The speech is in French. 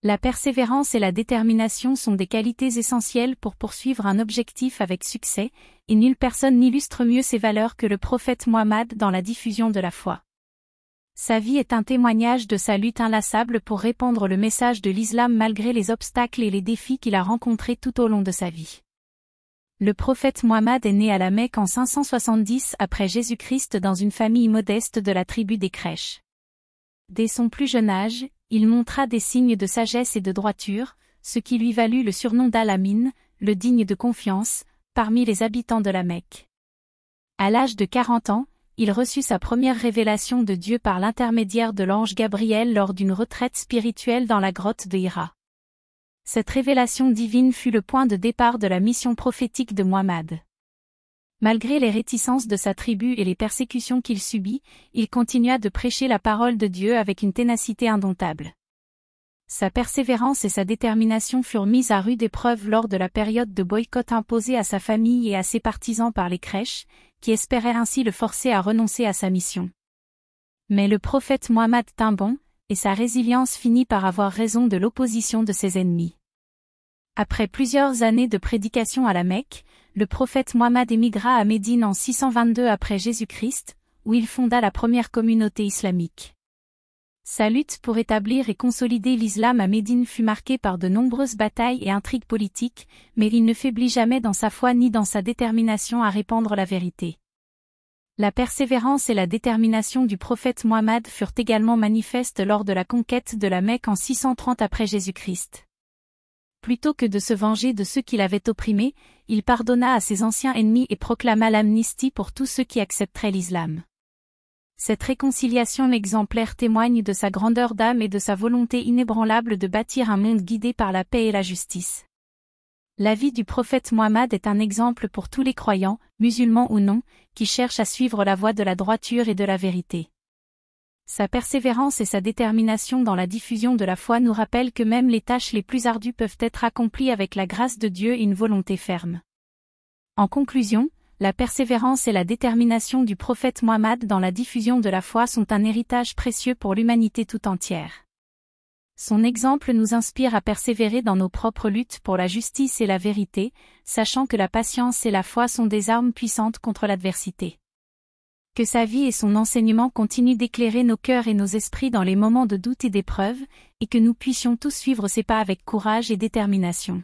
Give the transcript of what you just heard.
La persévérance et la détermination sont des qualités essentielles pour poursuivre un objectif avec succès, et nulle personne n'illustre mieux ces valeurs que le prophète Mohammed dans la diffusion de la foi. Sa vie est un témoignage de sa lutte inlassable pour répandre le message de l'islam malgré les obstacles et les défis qu'il a rencontrés tout au long de sa vie. Le prophète Mohammed est né à la Mecque en 570 après Jésus-Christ dans une famille modeste de la tribu des Quraysh. Dès son plus jeune âge, il montra des signes de sagesse et de droiture, ce qui lui valut le surnom d'Al-Amin, le digne de confiance, parmi les habitants de la Mecque. À l'âge de 40 ans, il reçut sa première révélation de Dieu par l'intermédiaire de l'ange Gabriel lors d'une retraite spirituelle dans la grotte de Hira. Cette révélation divine fut le point de départ de la mission prophétique de Mohammed. Malgré les réticences de sa tribu et les persécutions qu'il subit, il continua de prêcher la parole de Dieu avec une ténacité indomptable. Sa persévérance et sa détermination furent mises à rude épreuve lors de la période de boycott imposée à sa famille et à ses partisans par les Quraysh, qui espéraient ainsi le forcer à renoncer à sa mission. Mais le prophète Mohammed tint bon, et sa résilience finit par avoir raison de l'opposition de ses ennemis. Après plusieurs années de prédication à la Mecque, le prophète Mohammed émigra à Médine en 622 après Jésus-Christ, où il fonda la première communauté islamique. Sa lutte pour établir et consolider l'islam à Médine fut marquée par de nombreuses batailles et intrigues politiques, mais il ne faiblit jamais dans sa foi ni dans sa détermination à répandre la vérité. La persévérance et la détermination du prophète Mohammed furent également manifestes lors de la conquête de la Mecque en 630 après Jésus-Christ. Plutôt que de se venger de ceux qui l'avaient opprimé, il pardonna à ses anciens ennemis et proclama l'amnistie pour tous ceux qui accepteraient l'islam. Cette réconciliation exemplaire témoigne de sa grandeur d'âme et de sa volonté inébranlable de bâtir un monde guidé par la paix et la justice. La vie du prophète Mohammed est un exemple pour tous les croyants, musulmans ou non, qui cherchent à suivre la voie de la droiture et de la vérité. Sa persévérance et sa détermination dans la diffusion de la foi nous rappellent que même les tâches les plus ardues peuvent être accomplies avec la grâce de Dieu et une volonté ferme. En conclusion, la persévérance et la détermination du prophète Mohammed dans la diffusion de la foi sont un héritage précieux pour l'humanité tout entière. Son exemple nous inspire à persévérer dans nos propres luttes pour la justice et la vérité, sachant que la patience et la foi sont des armes puissantes contre l'adversité. Que sa vie et son enseignement continuent d'éclairer nos cœurs et nos esprits dans les moments de doute et d'épreuve, et que nous puissions tous suivre ses pas avec courage et détermination.